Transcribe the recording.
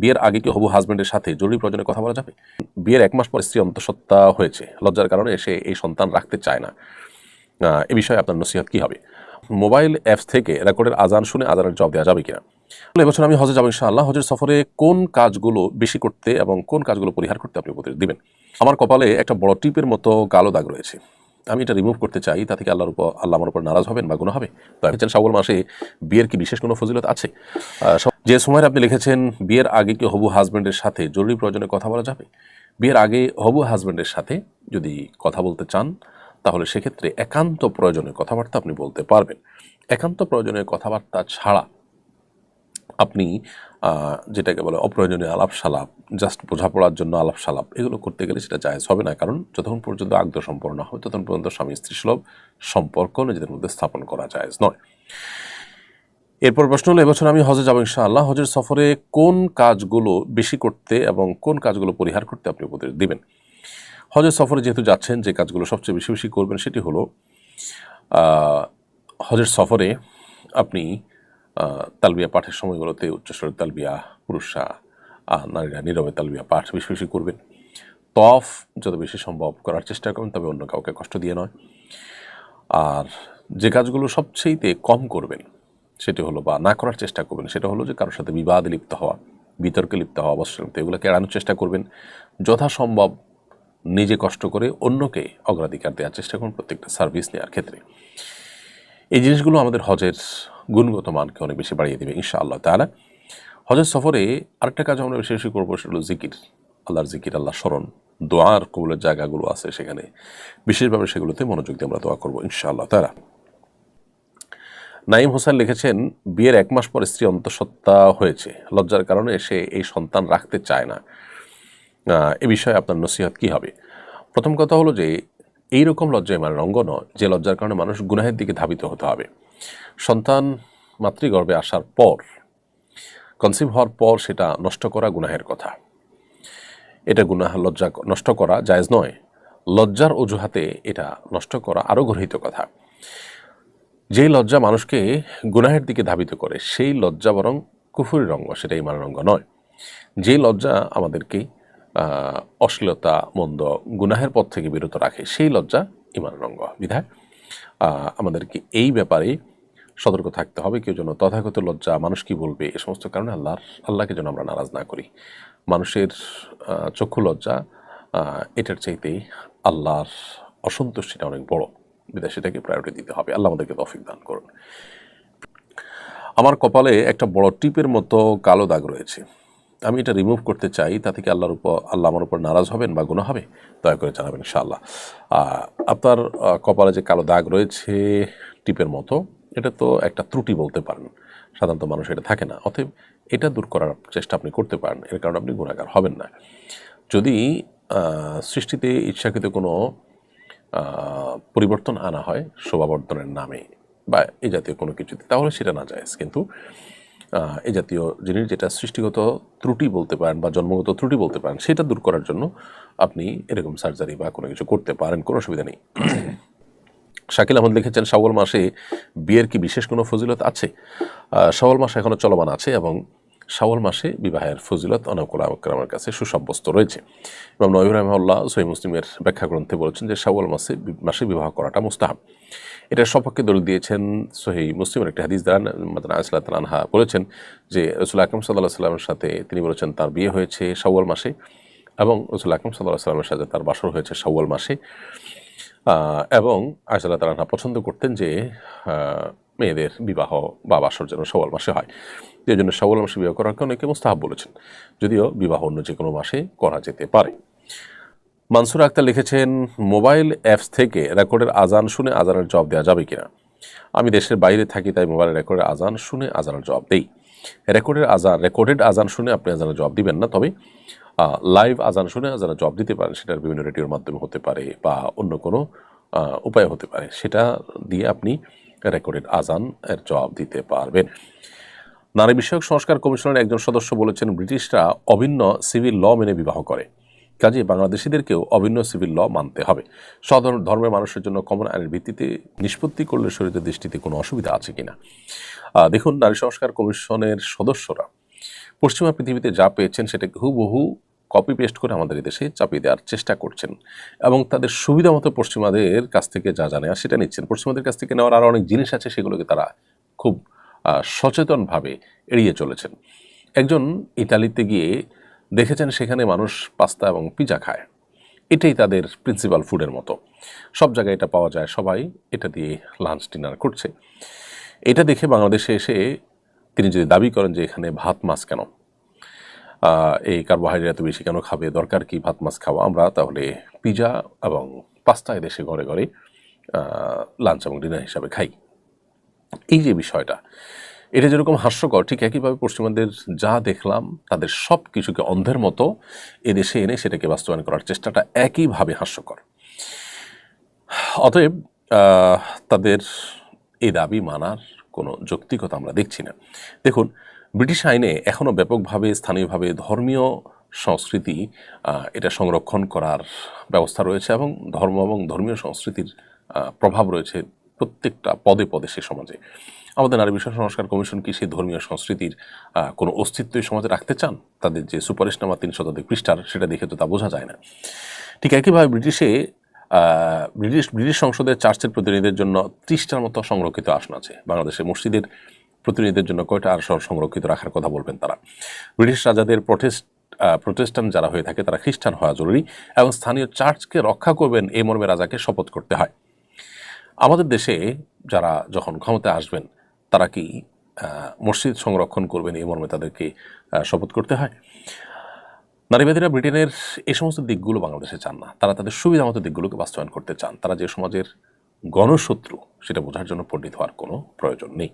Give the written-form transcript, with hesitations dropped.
বিয়ের আগে কি হবু হাজবেন্ডের সাথে জরুরি প্রয়োজনে কথা বলা যাবে? বিয়ের 1 মাস পর স্ত্রী অন্তঃসত্ত্বা হয়েছে, লজ্জার কারণে সে এই সন্তান রাখতে চায় না, এ বিষয়ে আপনার নসিহত কি হবে? মোবাইল অ্যাপস থেকে রেকর্ডের আজান শুনে আজানের জবাব দেওয়া যাবে কিনা? এবছর আমি হজে যাবো ইনশাআল্লাহ। হজের সফরে কোন কাজগুলো বেশি করতে এবং কোন কাজগুলো পরিহার করতে আপনি উপদেশ দিবেন? আমার কপালে একটা বড় টিপের মতো কালো দাগ রয়েছে, আমি এটা রিমুভ করতে চাই। তা থেকে আল্লাহ আমার উপর নারাজ হবেন বা গুনাহ হবে? তো লিখেছেন শাওয়াল মাসে বিয়ের কি বিশেষ কোনো ফজিলত আছে? যে সময় আপনি লিখেছেন বিয়ের আগে কি হবু হাজবেন্ডের সাথে জরুরি প্রয়োজনে কথা বলা যাবে? বিয়ের আগে হবু হাজবেন্ডের সাথে যদি কথা বলতে চান তাহলে সেক্ষেত্রে একান্ত প্রয়োজনে কথাবার্তা আপনি বলতে পারবেন। একান্ত প্রয়োজনে কথাবার্তা ছাড়া আপনি যেটাকে বলে অপ্রয়োজনীয় আলাপ সালাপ, জাস্ট বোঝাপড়ার জন্য আলাপ সালাপ, এগুলো করতে গেলে সেটা জায়েজ হবে না। কারণ যতক্ষণ পর্যন্ত আগ্ধ সম্পর্ক না হবে ততক্ষণ পর্যন্ত স্বামী স্ত্রী সুলভ সম্পর্ক নিজেদের মধ্যে স্থাপন করা জায়েজ নয়। এরপর প্রশ্ন হলো, এবছর আমি হজে যাবো ইনশাআল্লাহ। হজের সফরে কোন কাজগুলো বেশি করতে এবং কোন কাজগুলো পরিহার করতে আপনি উপদেশ দিবেন? হজের সফরে যেহেতু যাচ্ছেন, যে কাজগুলো সবচেয়ে বেশি বেশি করবেন সেটি হলো হজের সফরে আপনি তালবিয়া পাঠের সময়গুলোতে উচ্চস্বরের তালবিয়া, পুরুষরা নারীরা নীরবে তালবিয়া পাঠ বেশি বেশি করবেন। তওয়াফ যত বেশি সম্ভব করার চেষ্টা করবেন, তবে অন্য কাউকে কষ্ট দিয়ে নয়। আর যে কাজগুলো সবচেয়ে কম করবেন সেটি হলো, বা না করার চেষ্টা করবেন, সেটা হলো যে কারোর সাথে বিবাদে লিপ্ত হওয়া, বিতর্কে লিপ্ত হওয়া, অবশ্যই এগুলোকে এড়ানোর চেষ্টা করবেন। যথাসম্ভব নিজে কষ্ট করে অন্যকে অগ্রাধিকার দেওয়ার চেষ্টা করুন প্রত্যেকটা সার্ভিস নেওয়ার ক্ষেত্রে। এই জিনিসগুলো আমাদের হজের গুণগত মানকে অনেক বেশি বাড়িয়ে দেবে ইনশাআল্লাহ তাআলা। হজের সফরে আরেকটা কাজ আমরা বেশি বেশি করবো, সেটা হলো জিকির, আল্লাহর জিকির, আল্লাহ স্মরণ, দোয়ার কবুলের জায়গাগুলো আছে সেখানে বিশেষভাবে সেগুলোতে মনোযোগ দিয়ে আমরা দোয়া করবো ইনশাআল্লাহ তাআলা। নাইম হোসেন লিখেছেন, বিয়ের 1 মাস পর স্ত্রী অন্তঃসত্ত্বা হয়েছে, লজ্জার কারণে সে এই সন্তান রাখতে চায় না, এ বিষয়ে আপনার নসিহত কি হবে? প্রথম কথা হলো যে এইরকম লজ্জা ইমানের অঙ্গ নয় যে লজ্জার কারণে মানুষ গুনাহের দিকে ধাবিত হতে হবে। সন্তান মাতৃগর্ভে আসার পর, কনসিভ হওয়ার পর সেটা নষ্ট করা গুনাহের কথা। এটা গুনাহ, লজ্জা নষ্ট করা জায়েজ নয়। লজ্জার অজুহাতে এটা নষ্ট করা আরও গর্হিত কথা। যেই লজ্জা মানুষকে গুনাহের দিকে ধাবিত করে সেই লজ্জা বরং কুফুরির অঙ্গ, সেটা ইমানের অঙ্গ নয়। যেই লজ্জা আমাদেরকে অশ্লীলতা, মন্দ, গুনাহের পথ থেকে বিরত রাখে সেই লজ্জা ইমানের অঙ্গ। বিধায় আমাদেরকে এই ব্যাপারে সতর্ক থাকতে হবে। কেউ যেন তথাগত লজ্জা, মানুষ কি বলবে, এ সমস্ত কারণে আল্লাহকে যেন আমরা নারাজ না করি। মানুষের চক্ষু লজ্জা এটার চাইতে আল্লাহর অসন্তুষ্টিটা অনেক বড়, বিধায় সেটাকে প্রায়োরিটি দিতে হবে। আল্লাহ আমাদেরকে তৌফিক দান করুন। আমার কপালে একটা বড় টিপের মতো কালো দাগ রয়েছে, আমি এটা রিমুভ করতে চাই। তা থেকে আল্লাহ আমার উপর নারাজ হবেন বা গুনাহ হবে? দয়া করে জানাবেন ইনশাআল্লাহ। আপনার কপালে যে কালো দাগ রয়েছে টিপের মতো, এটা তো একটা ত্রুটি বলতে পারেন, সাধারণত মানুষ এটা থাকে না। অতএব এটা দূর করার চেষ্টা আপনি করতে পারেন, এর কারণে আপনি গুনাহগার হবেন না। যদি সৃষ্টিতে ইচ্ছাকৃত কোনো পরিবর্তন আনা হয় শোভাবর্ধনের নামে বা এই জাতীয় কোনো কিছুতে, তাহলে সেটা না জায়েজ। কিন্তু এই জাতীয় জিনিস যেটা সৃষ্টিগত ত্রুটি বলতে পারেন বা জন্মগত ত্রুটি বলতে পারেন, সেটা দূর করার জন্য আপনি এরকম সার্জারি বা কোনো কিছু করতে পারেন, কোনো অসুবিধা নেই। শাকিল আহমদ লিখেছেন, শাওয়াল মাসে বিয়ের কি বিশেষ কোনো ফজিলত আছে? শাওয়াল মাস এখনও চলমান আছে এবং শাওয়াল মাসে বিবাহের ফজিলত অনেক ওলামার কাছে সুসাব্যস্ত রয়েছে। ইমাম নবী রাহিমাহুল্লাহ সহিহ মুসলিমের ব্যাখ্যা গ্রন্থে বলেছেন যে শাওয়াল মাসে বিবাহ করাটা মুস্তাহাব। এটার সপক্ষে দলিল দিয়েছেন সহিহ মুসলিমের একটি হাদিস দ্বারা। আয়েশা রাদিয়াল্লাহু আনহা বলেছেন যে রাসূল আকরাম সাল্লাল্লাহু আলাইহি ওয়াসাল্লামের সাথে, তিনি বলেছেন তার বিয়ে হয়েছে শাওয়াল মাসে এবং রাসূল আকরাম সাল্লাল্লাহু আলাইহি ওয়াসাল্লামের সাথে তার বাসর হয়েছে শাওয়াল মাসে। এবং আয়েশা রাদিয়াল্লাহু আনহা পছন্দ করতেন যে মেয়েদের বিবাহ বা বাসর যেন শাওয়াল মাসে হয়। এই জন্য শাওয়াল মাসে বিবাহ করাকে অনেকে মুস্তাহাব বলেছেন, যদিও বিবাহ অন্য যে কোনো মাসে করা যেতে পারে। মানসুর আক্তার লিখেছেন, মোবাইল অ্যাপস থেকে রেকর্ডের আজান শুনে আজানের জবাব দেওয়া যাবে কিনা? আমি দেশের বাইরে থাকি, তাই মোবাইলের রেকর্ডের আজান শুনে আজানের জবাব দেই। রেকর্ডেড আজান শুনে আপনি আজানের জবাব দিবেন না, তবে লাইভ আজান শুনে আজানের জবাব দিতে পারেন। সেটার বিভিন্ন রেডিওর মাধ্যমে হতে পারে বা অন্য কোনো উপায় হতে পারে, সেটা দিয়ে আপনি রেকর্ডেড আজান এর জবাব দিতে পারবেন। নারী বিষয়ক সংস্কার কমিশনের একজন সদস্য বলেছেন, ব্রিটিশরা অভিন্ন সিভিল ল মেনে বিবাহ করে, কাজে বাংলাদেশিদেরকেও অভিন্ন সিভিল ল মানতে হবে। সাধারণ ধর্মের মানুষের জন্য কমন আইনের ভিত্তিতে নিষ্পত্তি করলে শরীয়তের দৃষ্টিতে কোনো অসুবিধা আছে কিনা? দেখুন, নারী সংস্কার কমিশনের সদস্যরা পশ্চিমা পৃথিবীতে যা পেয়েছেন সেটাকে হুবহু কপি পেস্ট করে আমাদের দেশে চাপিয়ে দেওয়ার চেষ্টা করছেন এবং তাদের সুবিধা মতো পশ্চিমাদের কাছ থেকে যা জানে আর সেটা নিচ্ছেন। পশ্চিমাদের কাছ থেকে নেওয়ার আরও অনেক জিনিস আছে, সেগুলোকে তারা খুব সচেতনভাবে এড়িয়ে চলেছেন। একজন ইতালিতে গিয়ে দেখেছেন সেখানে মানুষ পাস্তা এবং পিজা খায়, এটাই তাদের প্রিন্সিপাল ফুডের মতো, সব জায়গায় এটা পাওয়া যায়, সবাই এটা দিয়ে লাঞ্চ ডিনার করছে। এটা দেখে বাংলাদেশে এসে তিনি যদি দাবি করেন যে এখানে ভাত মাছ কেন, এই কার্বোহাইড্রেট এত বেশি কেন খাবে, দরকার কি ভাত মাছ খাওয়া, আমরা তাহলে পিজা এবং পাস্তা এদেশে ঘরে ঘরে লাঞ্চ এবং ডিনার হিসাবে খাই। এই যে বিষয়টা, এটা যেরকম হাস্যকর, ঠিক একইভাবে পশ্চিমাদের যা দেখলাম তাদের সব কিছুকে অন্ধের মতো এদেশে এনে সেটাকে বাস্তবায়ন করার চেষ্টাটা একইভাবে হাস্যকর। অতএব তাদের এই দাবি মানার কোনো যৌক্তিকতা আমরা দেখছি না। দেখুন, ব্রিটিশ আইনে এখনও ব্যাপকভাবে স্থানীয়ভাবে ধর্মীয় সংস্কৃতি এটা সংরক্ষণ করার ব্যবস্থা রয়েছে এবং ধর্ম এবং ধর্মীয় সংস্কৃতির প্রভাব রয়েছে প্রত্যেকটা পদে পদে সে সমাজে। আমাদের নারী বিষয় সংস্কার কমিশন কি সেই ধর্মীয় সংস্কৃতির কোনো অস্তিত্ব এই সমাজে রাখতে চান? তাদের যে সুপারিশনামা 3 শতাধিক পৃষ্ঠার, সেটা দেখে তো তা বোঝা যায় না। ঠিক একইভাবে ব্রিটিশ সংসদের চার্চের প্রতিনিধিদের জন্য 30টার মতো সংরক্ষিত আসন আছে। বাংলাদেশে মসজিদের প্রতিনিধিদের জন্য কয়টা আসন সংরক্ষিত রাখার কথা বলবেন তারা? ব্রিটিশ রাজাদের প্রোটেস্ট্যান্ট যারা হয়ে থাকে তারা খ্রিস্টান হওয়া জরুরি এবং স্থানীয় চার্চকে রক্ষা করবেন এই মর্মে রাজাকে শপথ করতে হয়। আমাদের দেশে যারা যখন ক্ষমতায় আসবেন তারা কি মসজিদ সংরক্ষণ করবেন এই মর্মে তাদেরকে শপথ করতে হয়? নারীবাদীরা ব্রিটেনের এই সমস্ত দিকগুলো বাংলাদেশে চান না, তারা তাদের সুবিধা মতো দিকগুলোকে বাস্তবায়ন করতে চান। তারা যে সমাজের গণশত্রু সেটা বোঝার জন্য পণ্ডিত হওয়ার কোনো প্রয়োজন নেই।